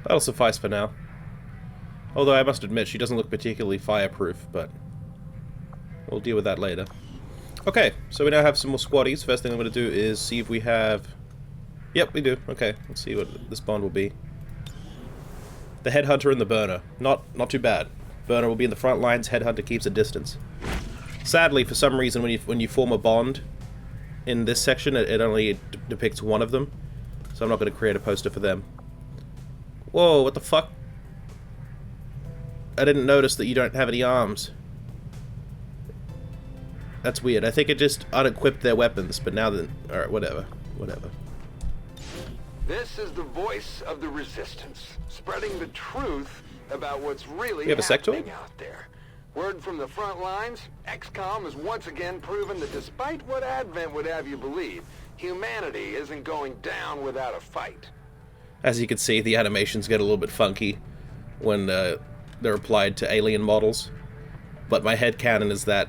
That'll suffice for now. Although I must admit, she doesn't look particularly fireproof, but we'll deal with that later. Okay, so we now have some more squaddies. First thing I'm going to do is see if we have... Yep, we do. Okay, let's see what this bond will be. The Headhunter and the Burner. Not too bad. Burner will be in the front lines, Headhunter keeps a distance. Sadly, for some reason, when you form a bond in this section, it only depicts one of them. So I'm not going to create a poster for them. Whoa, what the fuck? I didn't notice that you don't have any arms. That's weird. I think it just unequipped their weapons, but now then... Alright, whatever. Whatever. This is the voice of the Resistance, spreading the truth about what's really We have a happening sectoid? out there. Word from the front lines, XCOM has once again proven that despite what Advent would have you believe, humanity isn't going down without a fight. As you can see, the animations get a little bit funky when they're applied to alien models. But my headcanon is that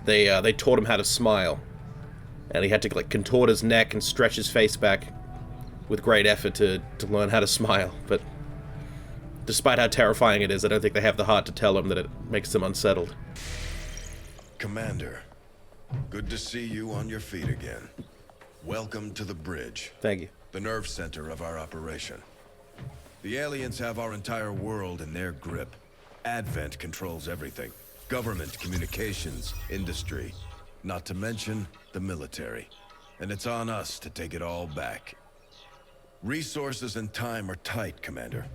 they taught him how to smile. And he had to like contort his neck and stretch his face back with great effort to learn how to smile. But despite how terrifying it is, I don't think they have the heart to tell him that it makes them unsettled. Commander, good to see you on your feet again. Welcome to the bridge. Thank you. The nerve center of our operation. The aliens have our entire world in their grip. Advent controls everything. Government, communications, industry. Not to mention the military. And it's on us to take it all back. Resources and time are tight, Commander.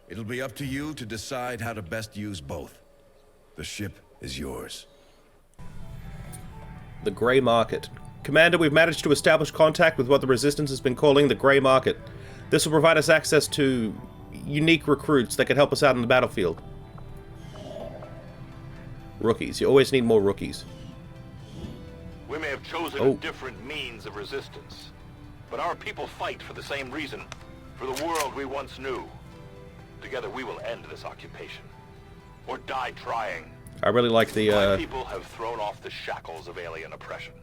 It'll be up to you to decide how to best use both. The ship is yours. The Grey Market. Commander, we've managed to establish contact with what the Resistance has been calling the Grey Market. This will provide us access to unique recruits that can help us out on the battlefield. Rookies. You always need more rookies. We may have chosen a different means of resistance, but our people fight for the same reason, for the world we once knew. Together we will end this occupation, or die trying. I really like the, My people have thrown off the shackles of alien oppression,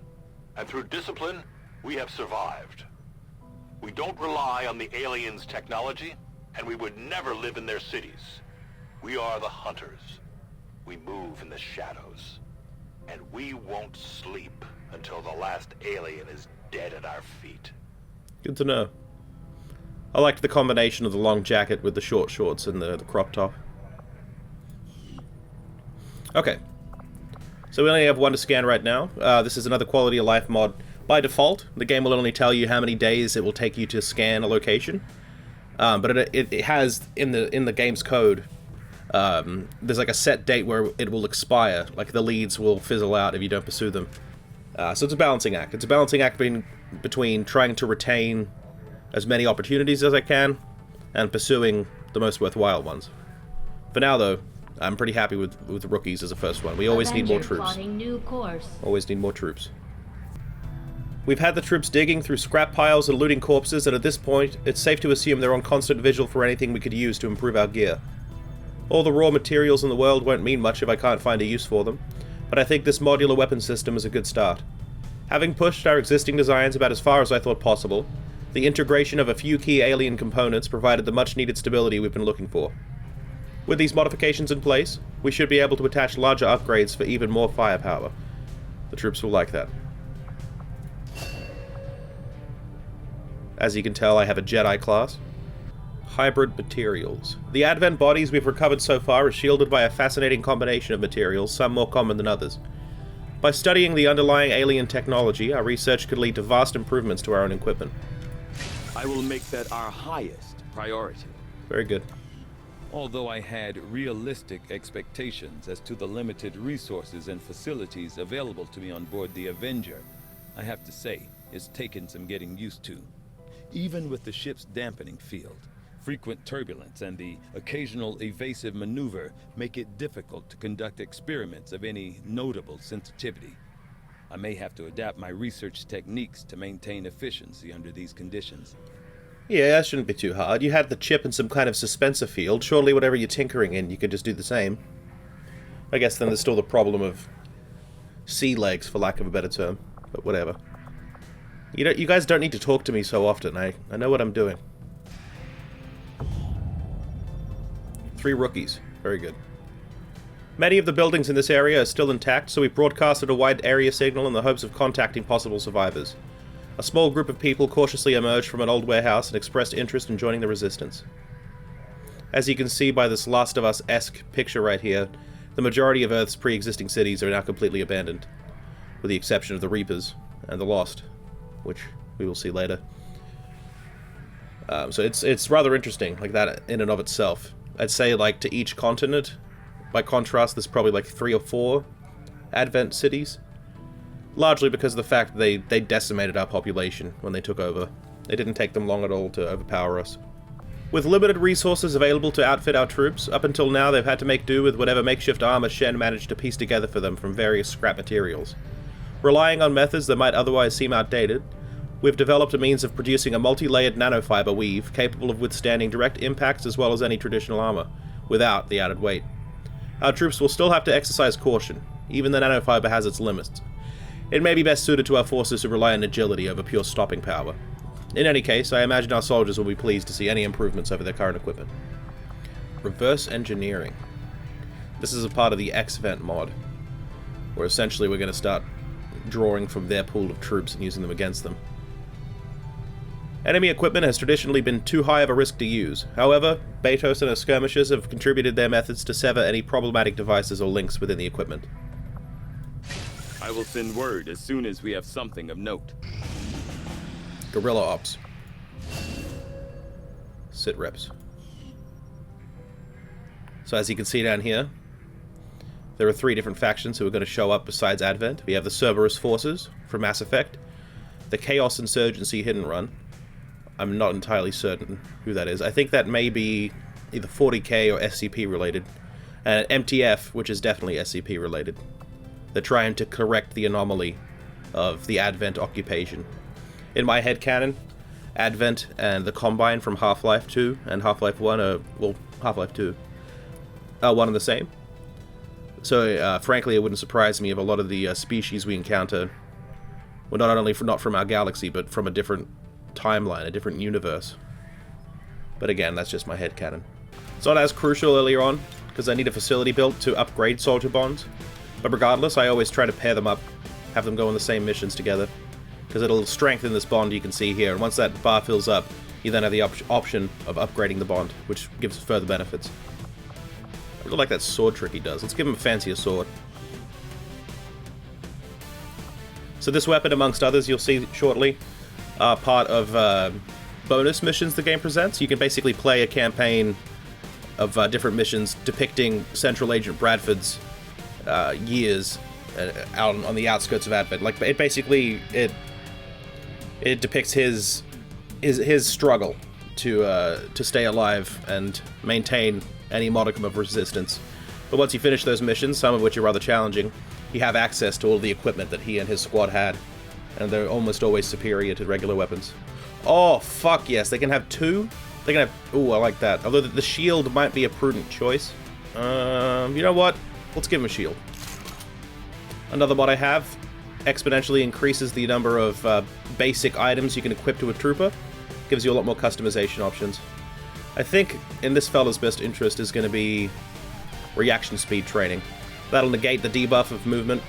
and through discipline, we have survived. We don't rely on the aliens' technology, and we would never live in their cities. We are the hunters. We move in the shadows, and we won't sleep until the last alien is dead at our feet. Good to know. I liked the combination of the long jacket with the short shorts and the crop top. Okay. So we only have one to scan right now. This is another quality of life mod. By default, the game will only tell you how many days it will take you to scan a location. But it has, in the game's code, there's like a set date where it will expire. Like the leads will fizzle out if you don't pursue them. So it's a balancing act. It's a balancing act between trying to retain as many opportunities as I can and pursuing the most worthwhile ones. For now, though, I'm pretty happy with the rookies as a first one. We always need more troops. New course. Always need more troops. We've had the troops digging through scrap piles and looting corpses, and at this point, it's safe to assume they're on constant vigil for anything we could use to improve our gear. All the raw materials in the world won't mean much if I can't find a use for them, but I think this modular weapon system is a good start. Having pushed our existing designs about as far as I thought possible, the integration of a few key alien components provided the much-needed stability we've been looking for. With these modifications in place, we should be able to attach larger upgrades for even more firepower. The troops will like that. As you can tell, I have a Jedi class. Hybrid materials. The Advent bodies we've recovered so far are shielded by a fascinating combination of materials, some more common than others. By studying the underlying alien technology, our research could lead to vast improvements to our own equipment. I will make that our highest priority. Very good. Although I had realistic expectations as to the limited resources and facilities available to me on board the Avenger, I have to say, it's taken some getting used to. Even with the ship's dampening field, frequent turbulence and the occasional evasive maneuver make it difficult to conduct experiments of any notable sensitivity. I may have to adapt my research techniques to maintain efficiency under these conditions. Yeah, that shouldn't be too hard. You had the chip in some kind of suspensor field. Surely whatever you're tinkering in, you could just do the same. I guess then there's still the problem of sea legs, for lack of a better term. But whatever. You guys don't need to talk to me so often. I know what I'm doing. 3 rookies. Very good. Many of the buildings in this area are still intact, so we broadcasted a wide area signal in the hopes of contacting possible survivors. A small group of people cautiously emerged from an old warehouse and expressed interest in joining the resistance. As you can see by this Last of Us-esque picture right here, the majority of Earth's pre-existing cities are now completely abandoned, with the exception of the Reapers and the Lost, which we will see later. So it's rather interesting, like that in and of itself. I'd say, like, to each continent, by contrast, there's probably like 3 or 4 Advent cities. Largely because of the fact that they decimated our population when they took over. It didn't take them long at all to overpower us. With limited resources available to outfit our troops, up until now they've had to make do with whatever makeshift armor Shen managed to piece together for them from various scrap materials. Relying on methods that might otherwise seem outdated, we've developed a means of producing a multi-layered nanofiber weave capable of withstanding direct impacts as well as any traditional armor, without the added weight. Our troops will still have to exercise caution. Even the nanofiber has its limits. It may be best suited to our forces who rely on agility over pure stopping power. In any case, I imagine our soldiers will be pleased to see any improvements over their current equipment. Reverse engineering. This is a part of the X-Vent mod, where essentially we're going to start drawing from their pool of troops and using them against them. Enemy equipment has traditionally been too high of a risk to use. However, Betos and her skirmishers have contributed their methods to sever any problematic devices or links within the equipment. I will send word as soon as we have something of note. Guerrilla Ops. Sit reps. So as you can see down here, there are 3 different factions who are going to show up besides Advent. We have the Cerberus Forces from Mass Effect, the Chaos Insurgency Hidden Run. I'm not entirely certain who that is. I think that may be either 40k or SCP related. And MTF, which is definitely SCP related. They're trying to correct the anomaly of the Advent occupation. In my headcanon, Advent and the Combine from Half-Life 2 and Half-Life 1 are, well, Half-Life 2 are one and the same. So, frankly, it wouldn't surprise me if a lot of the species we encounter were not only not from our galaxy, but from a different timeline, a different universe. But again, that's just my headcanon. It's not as crucial earlier on, because I need a facility built to upgrade soldier bonds. But regardless, I always try to pair them up, have them go on the same missions together, because it'll strengthen this bond you can see here, and once that bar fills up, you then have the option of upgrading the bond, which gives further benefits. I really like that sword trick he does. Let's give him a fancier sword. So this weapon, amongst others, you'll see shortly, are part of bonus missions the game presents. You can basically play a campaign of different missions depicting Central Agent Bradford's years out on the outskirts of Advent. Like, it basically it depicts his struggle to stay alive and maintain any modicum of resistance. But once you finish those missions, some of which are rather challenging, you have access to all the equipment that he and his squad had, and they're almost always superior to regular weapons. Oh, fuck yes, they can have 2? They can have... Ooh, I like that. Although the shield might be a prudent choice. You know what? Let's give him a shield. Another mod I have exponentially increases the number of basic items you can equip to a trooper. Gives you a lot more customization options. I think in this fella's best interest is going to be reaction speed training. That'll negate the debuff of movement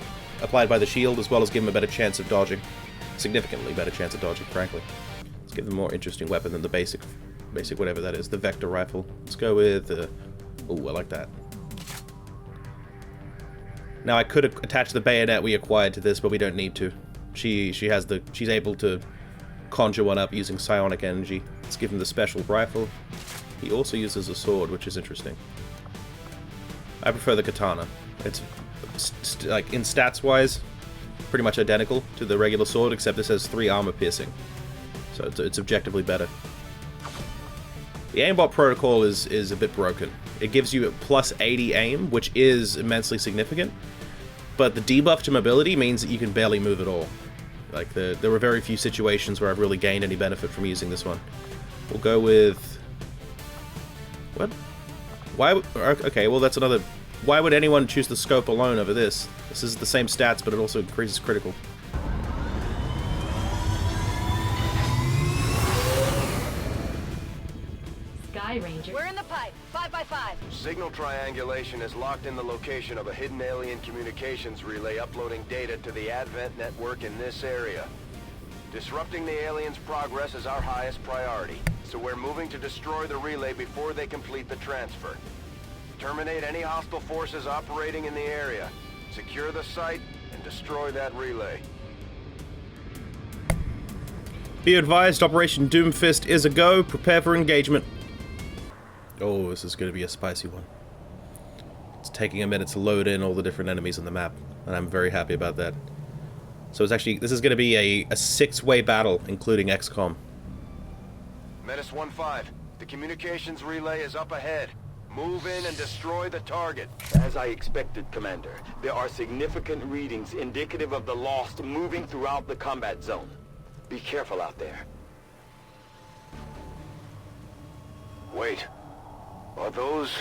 applied by the shield, as well as give him a better chance of dodging. Significantly better chance of dodging, frankly. Let's give him a more interesting weapon than the basic whatever that is, the vector rifle. Let's go with ooh, I like that. Now I could attach the bayonet we acquired to this, but we don't need to. She's able to conjure one up using psionic energy. Let's give him the special rifle. He also uses a sword, which is interesting. I prefer the katana. It's like in stats wise, pretty much identical to the regular sword, except this has 3 armor piercing, so it's objectively better. The aimbot protocol is a bit broken. It gives you plus 80 aim, which is immensely significant, but the debuff to mobility means that you can barely move at all. Like, there were very few situations where I've really gained any benefit from using this one. We'll go with... What? Why? Okay, well that's another... Why would anyone choose the scope alone over this? This is the same stats, but it also increases critical. Sky Ranger. We're in the pipe. 5 by 5. Signal triangulation has locked in the location of a hidden alien communications relay uploading data to the Advent network in this area. Disrupting the aliens' progress is our highest priority, so we're moving to destroy the relay before they complete the transfer. Terminate any hostile forces operating in the area. Secure the site and destroy that relay. Be advised, Operation Doomfist is a go. Prepare for engagement. Oh, this is going to be a spicy one. It's taking a minute to load in all the different enemies on the map, and I'm very happy about that. So it's actually, this is going to be a 6-way battle, including XCOM. Menace 1-5, the communications relay is up ahead. Move in and destroy the target. As I expected, Commander, there are significant readings indicative of the Lost moving throughout the combat zone. Be careful out there. Wait, are those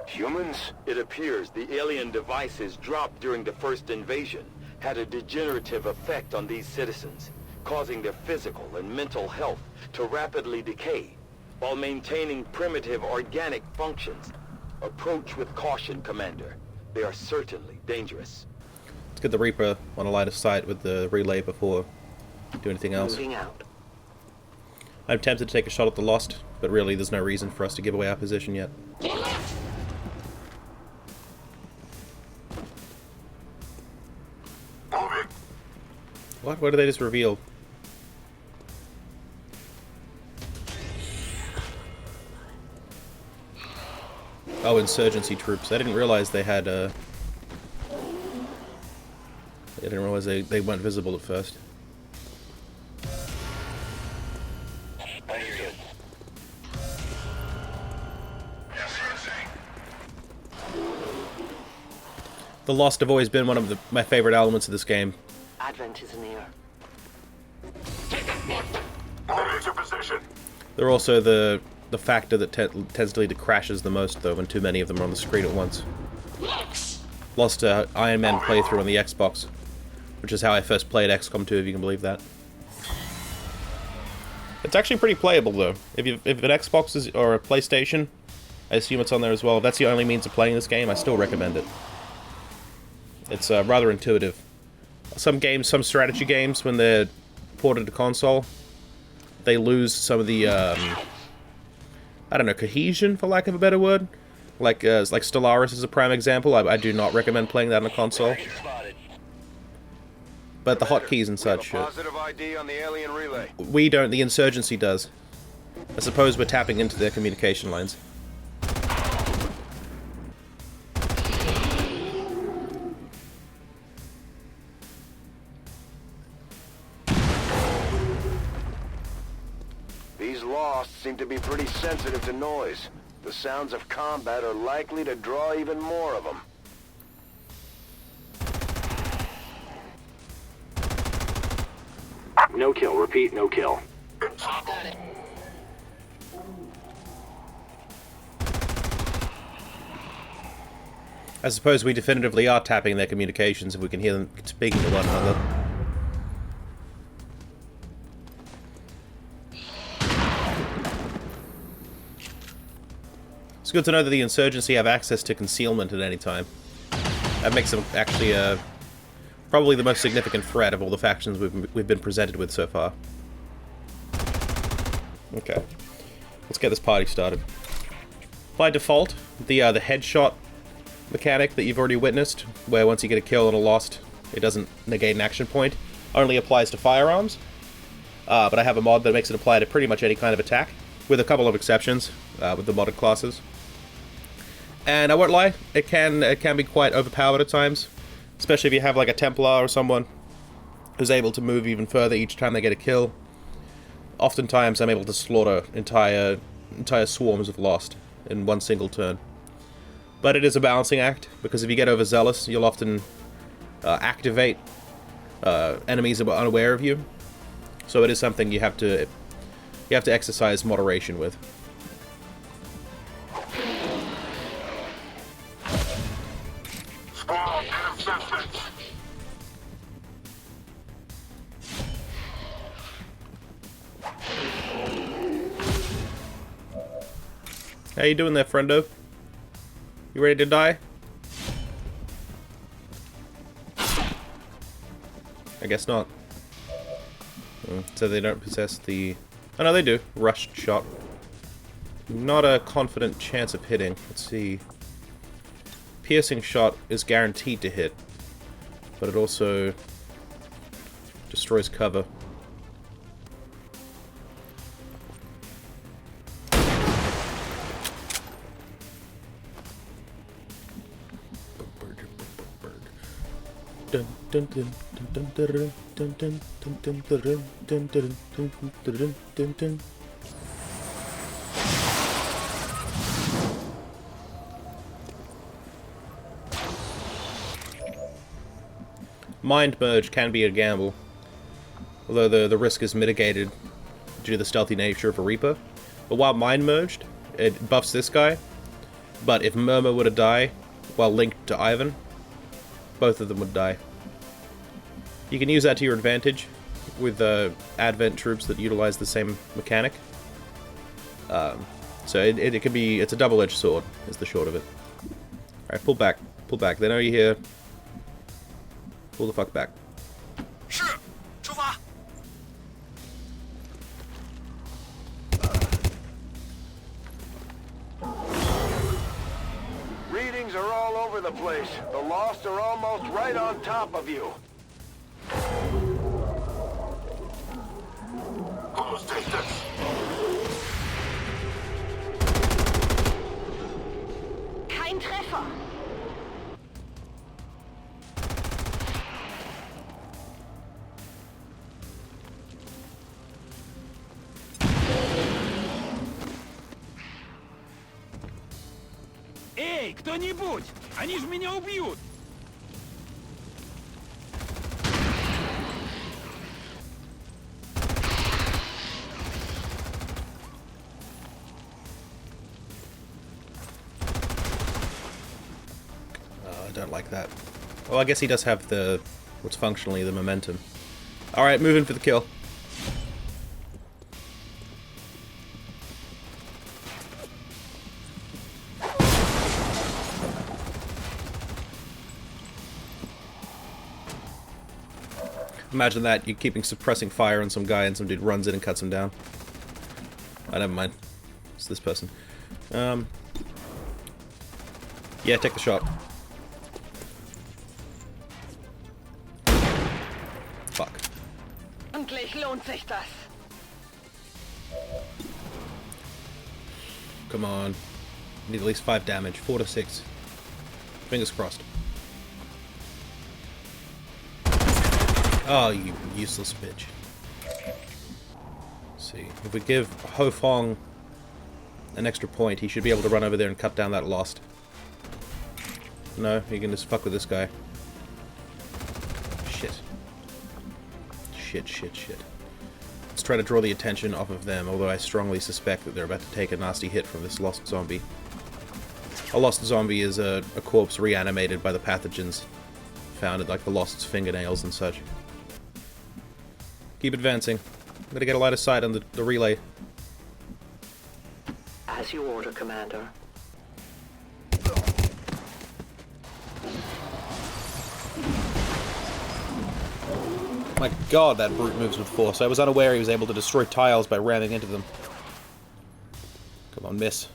humans? It appears the alien devices dropped during the first invasion had a degenerative effect on these citizens, causing their physical and mental health to rapidly decay, while maintaining primitive organic functions. Approach with caution, Commander. They are certainly dangerous. Let's get the Reaper on a line of sight with the relay before do anything else. Moving out. I'm tempted to take a shot at the Lost, but really there's no reason for us to give away our position yet. What? What did they just reveal? Oh, insurgency troops. I didn't realize they had, I didn't realize they weren't visible at first. The Lost have always been one of my favorite elements of this game. Advent is near. Hold your position. They're also the factor that tends to lead to crashes the most, though, when too many of them are on the screen at once. Lost a Iron Man playthrough on the Xbox, which is how I first played XCOM 2, if you can believe that. It's actually pretty playable, though. If an Xbox is, or a PlayStation, I assume it's on there as well. If that's the only means of playing this game, I still recommend it. It's rather intuitive. Some games, some strategy games, when they're ported to console, they lose some of the, I don't know, cohesion, for lack of a better word. Like Stellaris is a prime example. I do not recommend playing that on a console. But the hotkeys and such. Positive ID on the alien relay. We don't, the Insurgency does. I suppose we're tapping into their communication lines. These Lost seem to be pretty sensitive to noise. The sounds of combat are likely to draw even more of them. No kill. Repeat, no kill. I suppose we definitively are tapping their communications if we can hear them speaking to one another. It's good to know that the Insurgency have access to concealment at any time. That makes them actually probably the most significant threat of all the factions we've been presented with so far. Okay, let's get this party started. By default, the headshot mechanic that you've already witnessed, where once you get a kill on a Lost, it doesn't negate an action point, only applies to firearms. But I have a mod that makes it apply to pretty much any kind of attack, with a couple of exceptions with the modded classes. And I won't lie, it can be quite overpowered at times, especially if you have like a Templar or someone who's able to move even further each time they get a kill. Oftentimes I'm able to slaughter entire swarms of Lost in one single turn. But it is a balancing act, because if you get overzealous, you'll often activate enemies that are unaware of you. So it is something you have to exercise moderation with. How you doing there, friendo? You ready to die? I guess not. So they don't possess the... Oh no, they do. Rushed shot. Not a confident chance of hitting. Let's see. Piercing shot is guaranteed to hit, but it also destroys cover. Mind merge can be a gamble, although the risk is mitigated due to the stealthy nature of a Reaper. But while mind merged, it buffs this guy. But if Murmur were to die while linked to Ivan, both of them would die. You can use that to your advantage with Advent troops that utilize the same mechanic. So it can be, it's a double-edged sword, is the short of it. Alright, pull back. Pull back. They know you're here. Pull the fuck back. Readings are all over the place. The Lost are almost right on top of you. Kein Treffer. Эй, кто-нибудь! Они же меня убьют! I don't like that. Well, I guess he does have the, what's functionally the momentum. Alright, moving for the kill. Imagine that, you're keeping suppressing fire on some guy and some dude runs in and cuts him down. Oh, never mind. It's this person. Yeah, take the shot. Fuck. Endlich lohnt sich das. Come on. Need at least 5 damage. 4 to 6. Fingers crossed. Oh, you useless bitch. Let's see. If we give Ho Fong an extra point, he should be able to run over there and cut down that Lost. No, he can just fuck with this guy. Shit. Shit. Let's try to draw the attention off of them, although I strongly suspect that they're about to take a nasty hit from this Lost Zombie. A Lost Zombie is a corpse reanimated by the pathogens found at like the Lost's fingernails and such. Keep advancing. I'm gonna get a line of sight on the relay. As you order, Commander. My god, that brute moves with force. I was unaware he was able to destroy tiles by ramming into them. Come on, miss.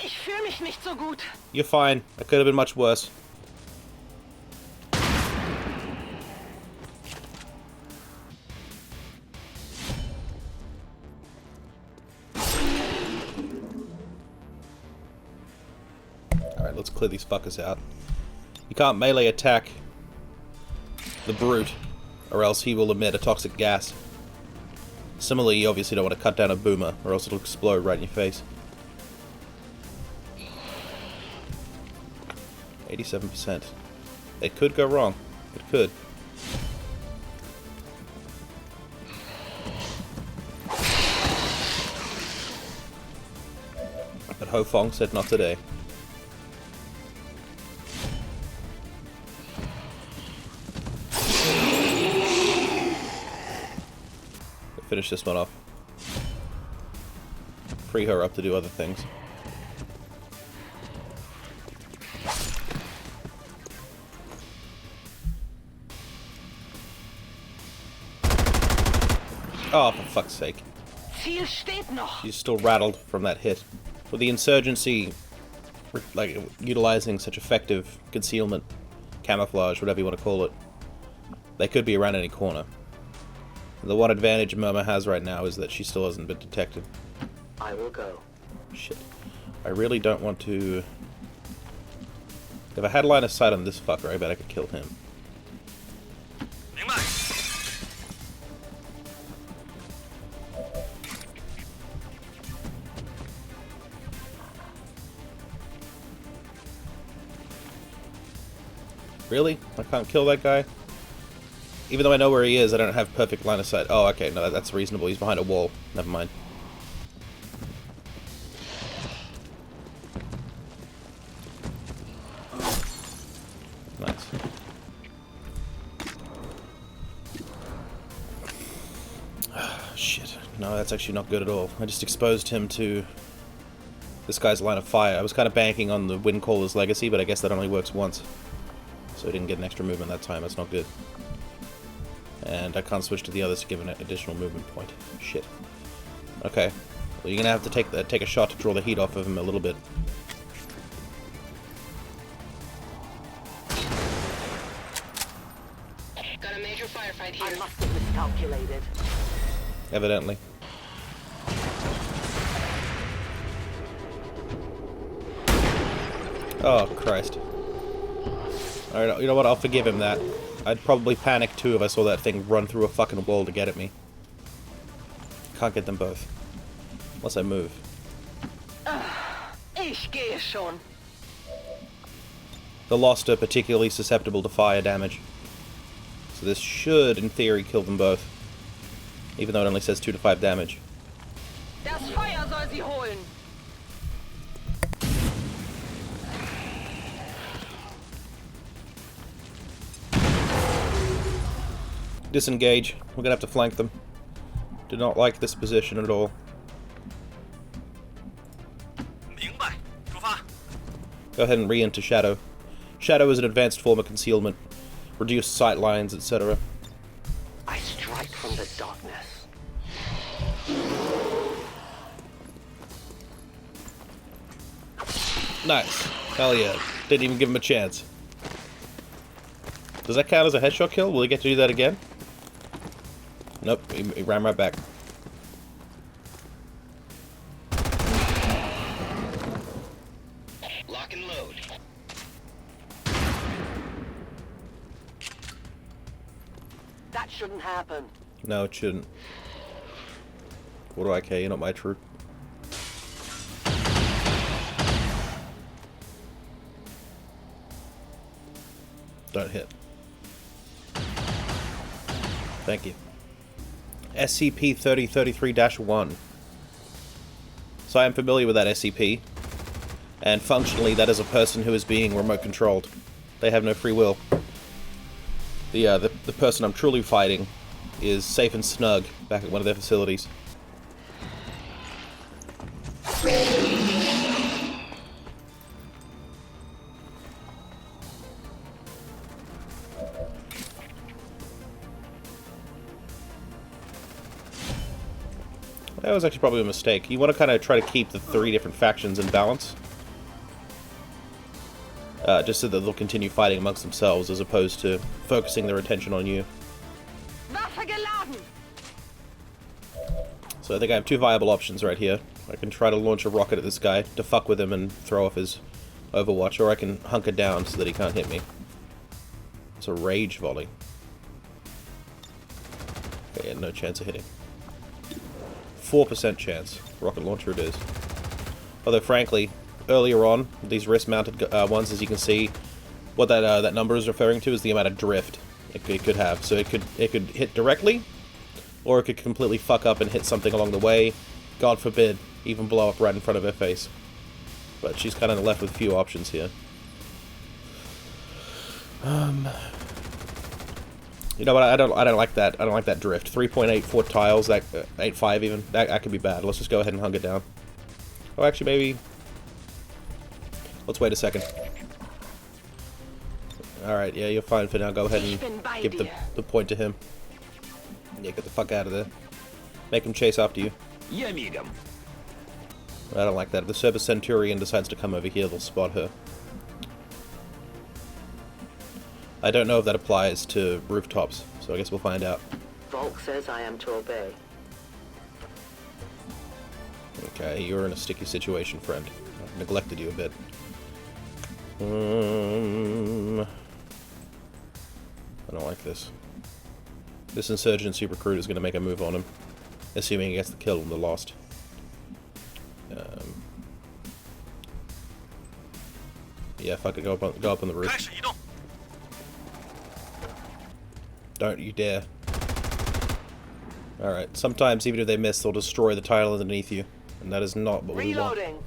Ich fühle mich nicht so gut. You're fine. That could have been much worse. Alright, let's clear these fuckers out. You can't melee attack the brute, or else he will emit a toxic gas. Similarly, you obviously don't want to cut down a boomer, or else it'll explode right in your face. 87%. It could go wrong. It could. But Ho Fong said not today. Finish this one off. free her up to do other things. Oh, for fuck's sake. Ziel steht noch. She's still rattled from that hit. With the insurgency, like, utilizing such effective concealment, camouflage, whatever you want to call it, they could be around any corner. The one advantage Murmur has right now is that she still hasn't been detected. I will go. Shit. I really don't want to... If I had line of sight on this fucker, I bet I could kill him. Really? I can't kill that guy? Even though I know where he is, I don't have perfect line of sight. Oh, okay, no, that's reasonable. He's behind a wall. Never mind. Nice. Shit. No, that's actually not good at all. I just exposed him to this guy's line of fire. I was kind of banking on the Windcaller's legacy, but I guess that only works once. So I didn't get an extra movement that time. That's not good. And I can't switch to the others to give an additional movement point. Shit. Okay. Well, you're gonna have to take a shot to draw the heat off of him a little bit. Got a major firefight here. I must have miscalculated. Evidently. Oh, Christ. Alright, you know what? I'll forgive him that. I'd probably panic too if I saw that thing run through a fucking wall to get at me. Can't get them both. Unless I move. Ich gehe schon. The Lost are particularly susceptible to fire damage. So this should, in theory, kill them both. Even though it only says 2 to 5 damage. Das Feuer soll sie holen. Disengage. We're gonna have to flank them. Do not like this position at all. Go ahead and re-enter Shadow. Shadow is an advanced form of concealment. Reduced sight lines, etc. I strike from the darkness. Nice. Hell yeah. Didn't even give him a chance. Does that count as a headshot kill? Will he get to do that again? Nope, he ran right back. Lock and load. That shouldn't happen. No, it shouldn't. What do I care? You're not my troop. Don't hit. Thank you. SCP-3033-1. So I am familiar with that SCP, and functionally that is a person who is being remote controlled. They have no free will. The person I'm truly fighting is safe and snug back at one of their facilities. That was actually probably a mistake. You want to kind of try to keep the 3 different factions in balance. Just so that they'll continue fighting amongst themselves as opposed to focusing their attention on you. Waffe geladen. So I think I have 2 viable options right here. I can try to launch a rocket at this guy to fuck with him and throw off his Overwatch, or I can hunker down so that he can't hit me. It's a rage volley. Okay, yeah, no chance of hitting. 4% chance. Rocket launcher it is. Although, frankly, earlier on, these wrist-mounted ones, as you can see, what that number is referring to is the amount of drift it could have. So it could hit directly, or it could completely fuck up and hit something along the way. God forbid, even blow up right in front of her face. But she's kind of left with few options here. You know what? I don't like that. I don't like that drift. 3.84 tiles. That 8.5 even. That could be bad. Let's just go ahead and hung it down. Oh, actually, maybe... Let's wait a second. Alright, yeah, you're fine for now. Go ahead and give the point to him. Yeah, get the fuck out of there. Make him chase after you. Я мигом. I don't like that. If the Service Centurion decides to come over here, they'll spot her. I don't know if that applies to rooftops, so I guess we'll find out. Volk says I am to obey. Okay, you're in a sticky situation, friend. I've neglected you a bit. I don't like this. This insurgency recruit is going to make a move on him, assuming he gets the kill and the lost. Yeah, fuck it, go up on the roof. Don't you dare. Alright, sometimes even if they miss, they'll destroy the tile underneath you. And that is not what we want. Reloading.